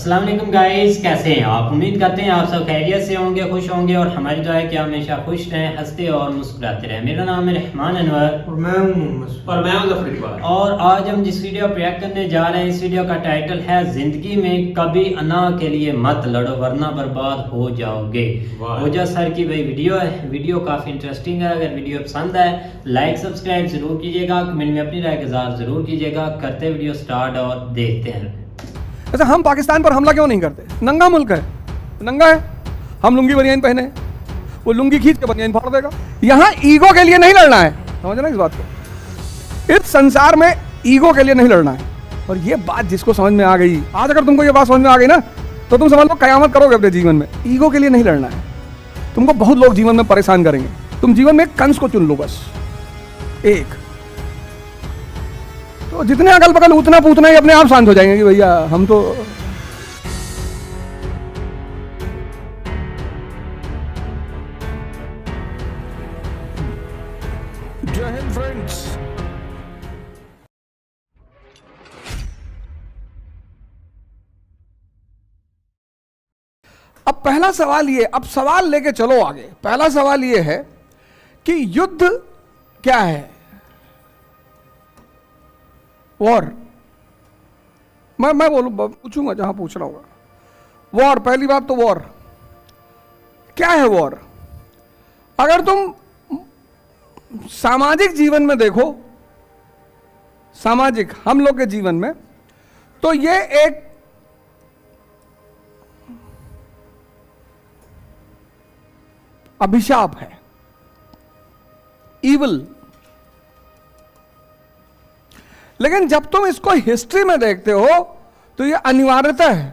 अस्सलाम वालेकुम गाइस, कैसे हैं आप? उम्मीद करते हैं आप सब खैरियत से होंगे, खुश होंगे और हमारी दुआ है कि आप हमेशा खुश रहें, हंसते और मुस्कुराते रहें। मेरा नाम है रहमान अनवर और मैं हूं मोहम्मद और मैं हूं जफर इकबाल। और आज हम जिस वीडियो पर रिएक्ट करने जा रहे हैं, इस वीडियो का टाइटल है जिंदगी में कभी अना के लिए मत लड़ो वरना बर्बाद हो जाओगे। वजह सर की वही वीडियो है। वीडियो काफ़ी इंटरेस्टिंग है। अगर वीडियो पसंद आए लाइक सब्सक्राइब जरूर कीजिएगा, कमेंट में अपनी राय का इज़हार जरूर कीजिएगा। करते वीडियो स्टार्ट और देखते हैं। अच्छा, हम पाकिस्तान पर हमला क्यों नहीं करते? नंगा मुल्क है, नंगा है, हम लुंगी बनियान पहने, वो लुंगी खींच के बनियान फाड़ देगा। यहाँ ईगो के लिए नहीं लड़ना है, समझना इस बात को। इस संसार में ईगो के लिए नहीं लड़ना है। और ये बात जिसको समझ में आ गई, आज अगर तुमको ये बात समझ में आ गई ना, तो तुम समझ लो कयामत करोगे अपने जीवन में। ईगो के लिए नहीं लड़ना है। तुमको बहुत लोग जीवन में परेशान करेंगे, तुम जीवन में एक कंस को चुन लो बस, एक। तो जितने अगल बगल उतना पूतना ही अपने आप शांत हो जाएंगे कि भैया हम तो जय हिंद फ्रेंड्स। अब पहला सवाल ये, अब सवाल लेके चलो आगे। पहला सवाल ये है कि युद्ध क्या है? वॉर। मैं पूछूंगा जहां पूछ रहा हूं। वॉर, पहली बात तो वॉर क्या है? वॉर अगर तुम सामाजिक जीवन में देखो, सामाजिक हम लोग के जीवन में, तो ये एक अभिशाप है, ईविल। लेकिन जब तुम इसको हिस्ट्री में देखते हो तो ये अनिवार्यता है।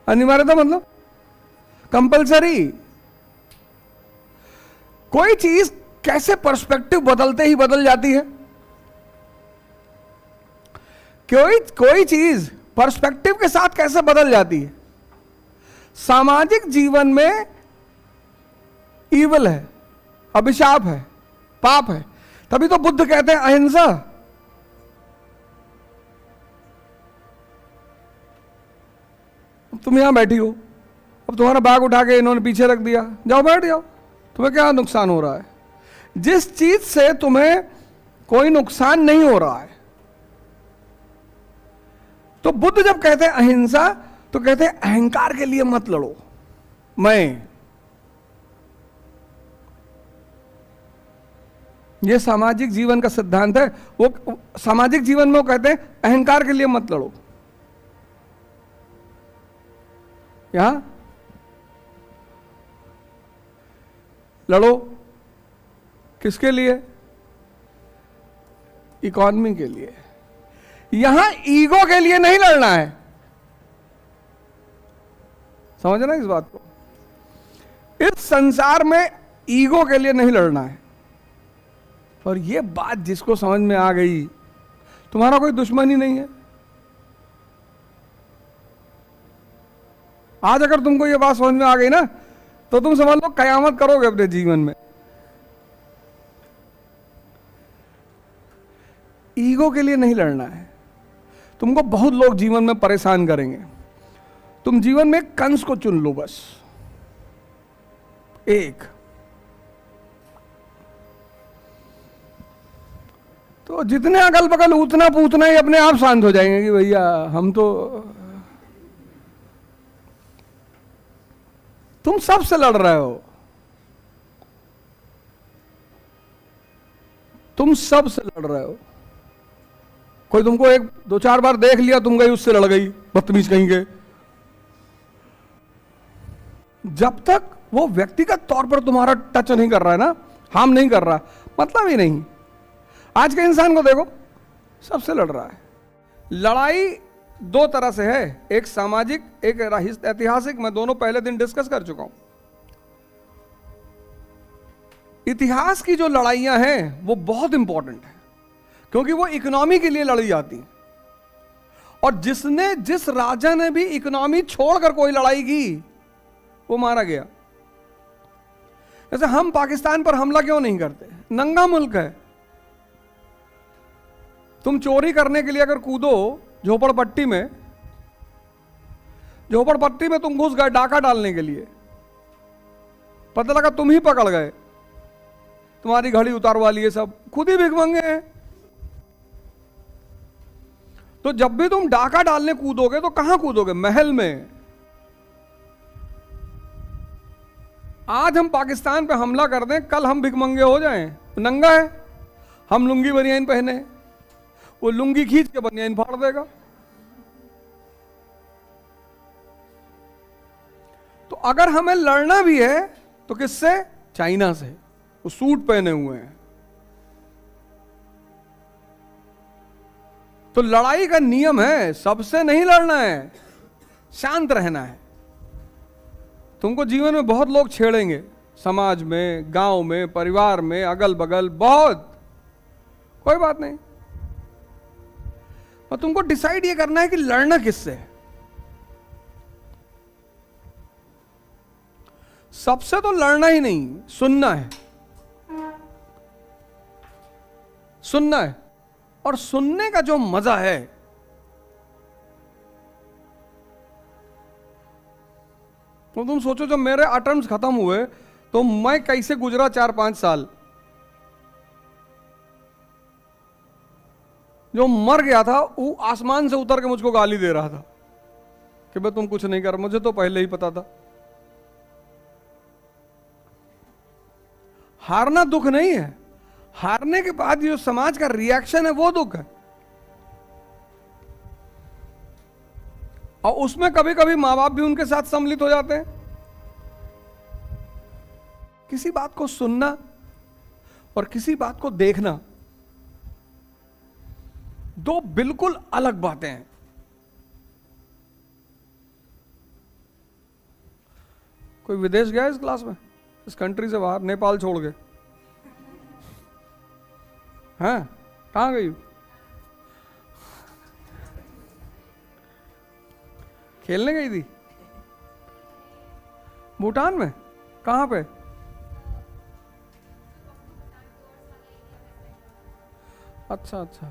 अनिवार्यता मतलब कंपलसरी। कोई चीज कैसे पर्सपेक्टिव बदलते ही बदल जाती है। कोई चीज पर्सपेक्टिव के साथ कैसे बदल जाती है। सामाजिक जीवन में ईविल है, अभिशाप है, पाप है। तभी तो बुद्ध कहते हैं अहिंसा। तुम यहां बैठी हो, अब तुम्हारा बैग उठा के इन्होंने पीछे रख दिया, जाओ बैठ जाओ, तुम्हें क्या नुकसान हो रहा है? जिस चीज से तुम्हें कोई नुकसान नहीं हो रहा है। तो बुद्ध जब कहते हैं अहिंसा, तो कहते हैं अहंकार के लिए मत लड़ो। ये सामाजिक जीवन का सिद्धांत है। वो सामाजिक जीवन में वो कहते हैं अहंकार के लिए मत लड़ो। यहां लड़ो किसके लिए? इकॉनमी के लिए। यहां ईगो के लिए नहीं लड़ना है, समझना इस बात को। इस संसार में ईगो के लिए नहीं लड़ना है। और ये बात जिसको समझ में आ गई, तुम्हारा कोई दुश्मन ही नहीं है। आज अगर तुमको ये बात समझ में आ गई ना, तो तुम समझ लो कयामत करोगे अपने जीवन में। ईगो के लिए नहीं लड़ना है। तुमको बहुत लोग जीवन में परेशान करेंगे, तुम जीवन में कंस को चुन लो बस, एक। तो जितने अगल बगल उतना पूतना ही अपने आप शांत हो जाएंगे कि भैया हम तो, तुम सबसे लड़ रहे हो, तुम सबसे लड़ रहे हो। कोई तुमको एक दो चार बार देख लिया, तुम गई उससे लड़ गई, बदतमीज कहीं के। जब तक वो व्यक्तिगत तौर पर तुम्हारा टच नहीं कर रहा है ना, हार्म नहीं कर रहा, मतलब ही नहीं। आज के इंसान को देखो, सबसे लड़ रहा है। लड़ाई दो तरह से है, एक सामाजिक, एक ऐतिहासिक। मैं दोनों पहले दिन डिस्कस कर चुका हूं। इतिहास की जो लड़ाइयां हैं वो बहुत इंपॉर्टेंट है, क्योंकि वो इकोनॉमी के लिए लड़ी जाती हैं। और जिस राजा ने भी इकोनॉमी छोड़कर कोई लड़ाई की, वो मारा गया। जैसे हम पाकिस्तान पर हमला क्यों नहीं करते? नंगा मुल्क है। तुम चोरी करने के लिए अगर कूदो झोपड़पट्टी में तुम घुस गए डाका डालने के लिए, पता लगा तुम ही पकड़ गए, तुम्हारी घड़ी उतारवा लिए, सब खुद ही भिखमंगे हैं। तो जब भी तुम डाका डालने कूदोगे तो कहां कूदोगे? महल में। आज हम पाकिस्तान पे हमला कर दें, कल हम भिखमंगे हो जाएं। नंगा है, हम लुंगी बनियान पहने, वो लुंगी खींच के बनियान फाड़ देगा। तो अगर हमें लड़ना भी है तो किससे? चाइना से। वो सूट पहने हुए हैं। तो लड़ाई का नियम है, सबसे नहीं लड़ना है, शांत रहना है। तुमको जीवन में बहुत लोग छेड़ेंगे, समाज में, गांव में, परिवार में, अगल बगल, बहुत, कोई बात नहीं। और तुमको डिसाइड ये करना है कि लड़ना किससे है। सबसे तो लड़ना ही नहीं, सुनना है। सुनना है, और सुनने का जो मजा है, तो तुम सोचो जब मेरे अटेम्प्ट्स खत्म हुए तो मैं कैसे गुजरा 4-5 साल। जो मर गया था वो आसमान से उतर के मुझको गाली दे रहा था कि भाई तुम कुछ नहीं कर, मुझे तो पहले ही पता था। हारना दुख नहीं है, हारने के बाद जो समाज का रिएक्शन है वो दुख है। और उसमें कभी कभी मां बाप भी उनके साथ सम्मिलित हो जाते हैं। किसी बात को सुनना और किसी बात को देखना दो बिल्कुल अलग बातें हैं। कोई विदेश गया इस क्लास में, इस कंट्री से बाहर, नेपाल छोड़ के? हैं? कहां गई? खेलने गई थी? भूटान में? कहां पे? अच्छा अच्छा।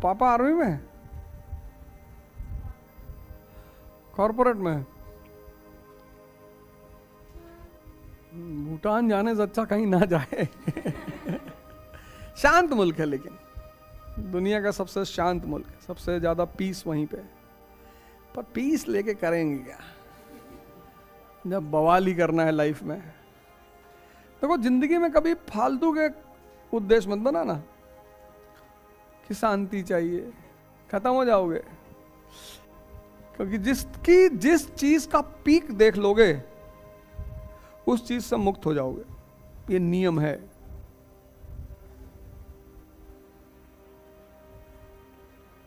पापा आर्मी में है? कॉर्पोरेट में है? भूटान जाने से अच्छा कहीं ना जाए। शांत मुल्क है, लेकिन दुनिया का सबसे शांत मुल्क है, सबसे ज्यादा पीस वहीं पे है। पर पीस लेके करेंगे क्या जब बवाल ही करना है लाइफ में? देखो, जिंदगी में कभी फालतू के उद्देश्य मत बनाना कि शांति चाहिए, खत्म हो जाओगे। क्योंकि जिस चीज का पीक देख लोगे उस चीज से मुक्त हो जाओगे, ये नियम है।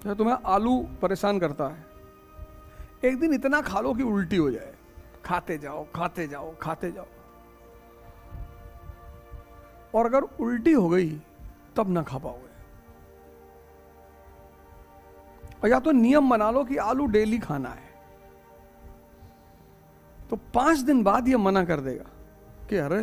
तो तुम्हें आलू परेशान करता है, एक दिन इतना खा लो कि उल्टी हो जाए, खाते जाओ खाते जाओ खाते जाओ, और अगर उल्टी हो गई तब ना खा पाओगे। और या तो नियम बना लो कि आलू डेली खाना है, तो 5 दिन बाद ये मना कर देगा कि अरे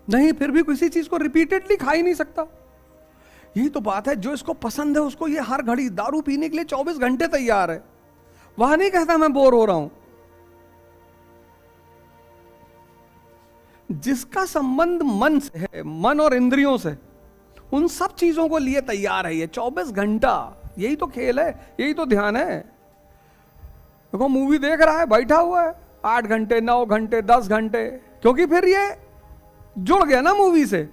नहीं, फिर भी किसी चीज को रिपीटेडली खा ही नहीं सकता। यही तो बात है, जो इसको पसंद है उसको ये हर घड़ी दारू पीने के लिए 24 घंटे तैयार है। वहां नहीं कहता मैं बोर हो रहा हूं। जिसका संबंध मन से है, मन और इंद्रियों से, उन सब चीजों को लिए तैयार है ये 24 घंटा। यही तो खेल है, यही तो ध्यान है। देखो, मूवी देख रहा है, बैठा हुआ है 8 घंटे 9 घंटे 10 घंटे, क्योंकि फिर ये जुड़ गया ना मूवी से।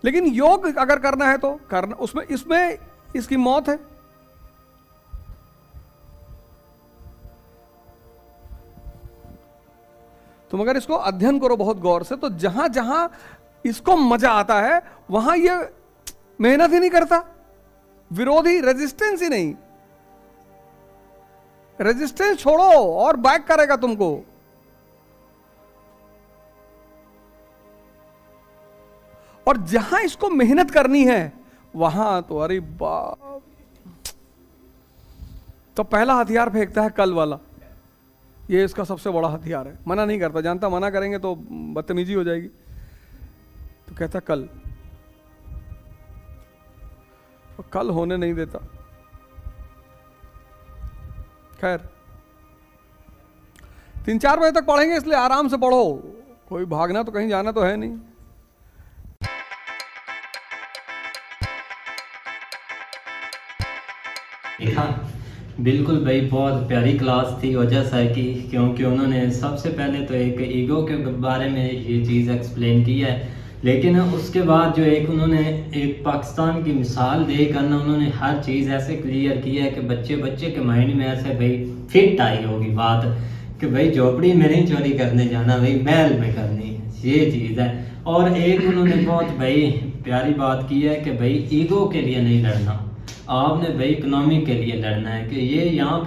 लेकिन योग अगर करना है तो करना, उसमें इसमें इसकी मौत है। तुम अगर इसको अध्ययन करो बहुत गौर से, तो जहां जहां इसको मजा आता है वहां ये मेहनत ही नहीं करता, विरोधी, रेजिस्टेंस ही नहीं। रेजिस्टेंस छोड़ो और बैक करेगा तुमको। और जहां इसको मेहनत करनी है वहां तो अरे बाप, तो पहला हथियार फेंकता है कल वाला, ये इसका सबसे बड़ा हथियार है। मना नहीं करता, जानता मना करेंगे तो बदतमीजी हो जाएगी, तो कहता कल, तो कल होने नहीं देता। खैर 3-4 बजे तक पढ़ेंगे, इसलिए आराम से पढ़ो, कोई भागना तो कहीं जाना तो है नहीं। बिल्कुल भाई, बहुत प्यारी क्लास थी वजह सर की, क्योंकि उन्होंने सबसे पहले तो एक ईगो के बारे में ये चीज़ एक्सप्लेन की है, लेकिन उसके बाद जो एक उन्होंने एक पाकिस्तान की मिसाल देकर ना उन्होंने हर चीज़ ऐसे क्लियर की है कि बच्चे के माइंड में ऐसे भाई फिट आई होगी बात कि भाई झोपड़ी में नहीं चोरी करने जाना, भाई महल में करनी है, ये चीज़ है। और एक उन्होंने बहुत भाई प्यारी बात की है कि भाई ईगो के लिए नहीं लड़ना, आपने भाई इकोनॉमी के लिए लड़ना है। कि ये यहाँ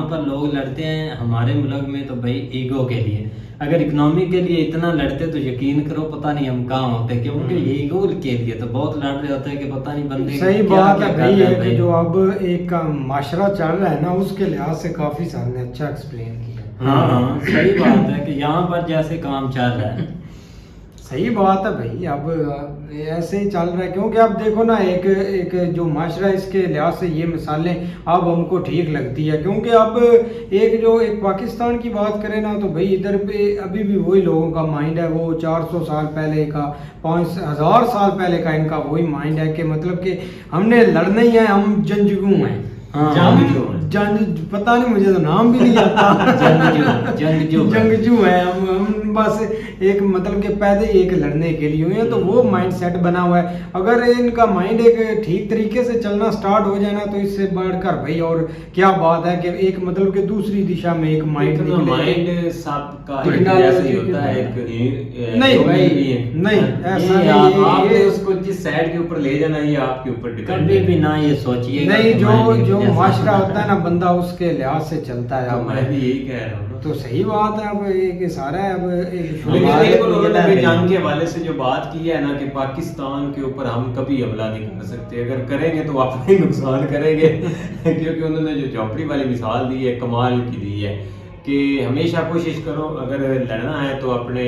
पर लोग लड़ते हैं हमारे मुल्क में तो भाई ईगो के लिए, अगर इकोनॉमी के लिए इतना लड़ते तो यकीन करो पता नहीं हम कहाँ होते, क्योंकि ये ईगो के लिए तो बहुत लड़ रहे होते हैं कि पता नहीं बंदे सही बात है भाई, है कि जो अब एक माशरा चल रहा है ना, उसके लिहाज से काफी साल ने अच्छा एक्सप्लेन किया। हाँ सही बात है कि यहाँ पर जैसे काम चल रहा है, सही बात है भाई, अब ऐसे ही चल रहा है, क्योंकि अब देखो ना एक जो माशरा, इसके लिहाज से ये मिसालें अब हमको ठीक लगती है, क्योंकि अब एक पाकिस्तान की बात करें ना, तो भाई इधर पे अभी भी वही लोगों का माइंड है, वो 400 साल पहले का, 5000 साल पहले का इनका वही माइंड है कि मतलब कि हमने लड़ना ही है, हम जंगजू हैं। पता नहीं, मुझे तो नाम भी नहीं आता। जंगजू है हम बस एक मतलब के पैदे एक लड़ने के लिए हुए हैं, तो वो माइंड सेट बना हुआ है। अगर इनका माइंड एक ठीक तरीके से चलना स्टार्ट हो जाए ना, तो इससे बढ़कर भाई और क्या बात है कि एक मतलब के दूसरी दिशा में एक माइंड सबका होता है। नहीं भाई नहीं, ऐसा नहीं, आपने उसको जिस साइड के ऊपर ले जाना, ये आपके ऊपर डिपेंड कभी भी ना ये सोचिए नहीं, जो माशरा होता है ना, बंदा उसके लिहाज से चलता है। तो मैं भी यही कह रहा हूँ, तो सही बात है। अब एक सारा है, अब लेकिन जंग के हवाले से जो बात की है ना कि पाकिस्तान के ऊपर हम कभी हमला नहीं कर सकते, अगर करेंगे तो अपने ही नुकसान करेंगे क्योंकि उन्होंने जो झोपड़ी वाली मिसाल दी है कमाल की दी है कि हमेशा कोशिश करो, अगर लड़ना है तो अपने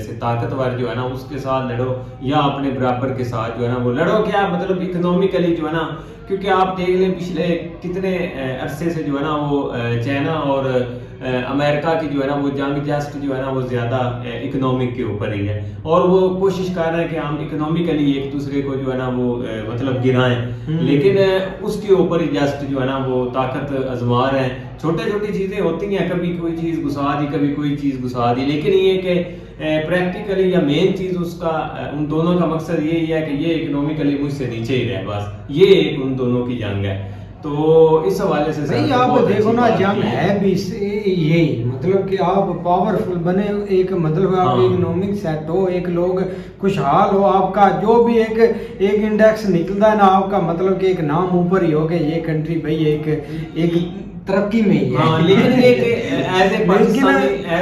से ताकतवर जो है ना उसके साथ लड़ो, या अपने बराबर के साथ जो है ना वो लड़ो। क्या मतलब इकोनॉमिकली जो है ना, क्योंकि आप देख लें पिछले कितने अरसे से जो है ना वो चाइना और अमेरिका की जो है ना वो जंग जस्ट जो है ना वो ज़्यादा इकोनॉमिक के ऊपर ही है, और वो कोशिश कर रहे हैं कि हम इकोनॉमिकली एक दूसरे को जो है ना वो मतलब गिराएं, लेकिन उसके ऊपर ही जस्ट जो है ना वो ताकत आजमा रहे हैं। छोटी छोटी चीज़ें होती हैं, कभी कोई चीज़ घुसा दी, कभी कोई चीज़ घुसा दी, लेकिन ये कि प्रैक्टिकली या मेन चीज़ उसका उन दोनों का मकसद यही है कि ये इकोनॉमिकली मुझसे नीचे ही रहे, बस ये एक उन दोनों की जंग है। तो इस हवाले से भाई आप देखो ना, जंग है भी यही मतलब कि आप पावरफुल बने, एक मतलब आप इकोनॉमिक सेट हो, एक लोग खुशहाल हो, आपका जो भी एक इंडेक्स निकलता है ना आपका, मतलब कि एक नाम ऊपर ही हो गया, ये कंट्री भाई एक तरक्की में ही है। हाँ, लेकिन एज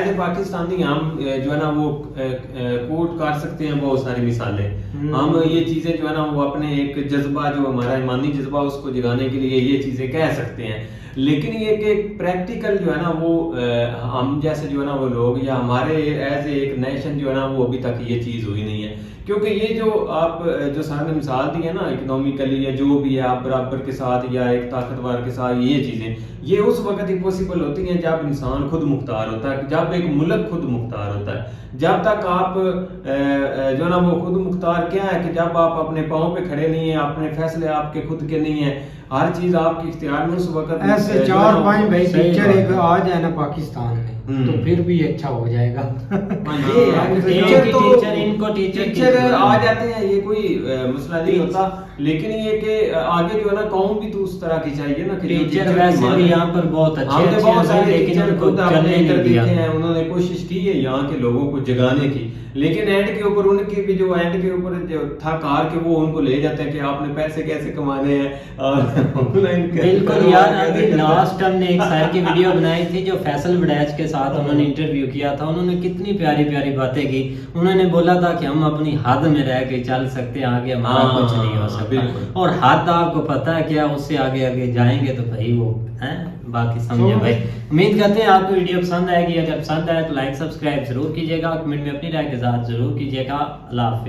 ए पाकिस्तानी हम जो है ना वो कोट कर सकते हैं बहुत सारी मिसालें। हम ये चीजें जो है ना वो अपने एक जज्बा, जो हमारा ईमानी जज्बा, उसको जगाने के लिए ये चीजें कह सकते हैं, लेकिन ये कि प्रैक्टिकल जो है ना वो हम जैसे जो है ना वो लोग या हमारे एज एक नेशन जो है ना वो अभी तक ये चीज़ हुई नहीं है। क्योंकि ये जो आप जो सर ने मिसाल दी है ना इकोनॉमिकली या जो भी है आप बराबर के साथ या एक ताकतवर के साथ, ये चीज़ें ये उस वक्त ही पॉसिबल होती हैं जब इंसान खुद मुख्तार होता है, जब एक मुल्क खुद मुख्तार होता है। जब तक आप जो ना वो खुद मुख्तार क्या है कि जब आप अपने पाँव पे खड़े नहीं हैं, अपने फैसले आपके खुद के नहीं हैं, हर चीज़ आपके इख्तियार में, उस वक्त ऐसे 4-5 भाई टीचर एक आ जाए ना पाकिस्तान में तो फिर भी अच्छा हो जाएगा। टीचर आ जाते हैं, ये कोई मसला नहीं होता, लेकिन ये कि आगे जो है ना कौम भी तो उस तरह की चाहिए ना कि टीचर वैसे भी यहाँ पर बहुत अच्छे बहुत सारे लेकिन उनको चलने कर देखे हैं, उन्होंने कोशिश की है यहाँ के लोगों को जगाने की, लेकिन एंड के ऊपर उनकी भी जो एंड के ऊपर जो था कार के, वो उनको ले जाते हैं कि आपने पैसे कैसे कमाने हैं ऑनलाइन। बिल्कुल यार, अभी लास्ट हमने एक सर की वीडियो बनाई थी जो फैसल वड़ैच के साथ उन्होंने इंटरव्यू किया था। उन्होंने कितनी प्यारी प्यारी बातें की। उन्होंने बोला था कि हम अपनी हद में रह के चल सकते हैं, आगे हमारा कुछ नहीं हो सकता। और हद आपको पता है क्या, उससे आगे आगे जाएंगे तो भाई वो है बाकी समझे भाई। उम्मीद करते हैं आपको वीडियो पसंद आएगी। अगर पसंद आए तो लाइक सब्सक्राइब जरूर कीजिएगा, कमेंट में अपनी राय के साथ जरूर कीजिएगा। अल्लाह हाफिज़।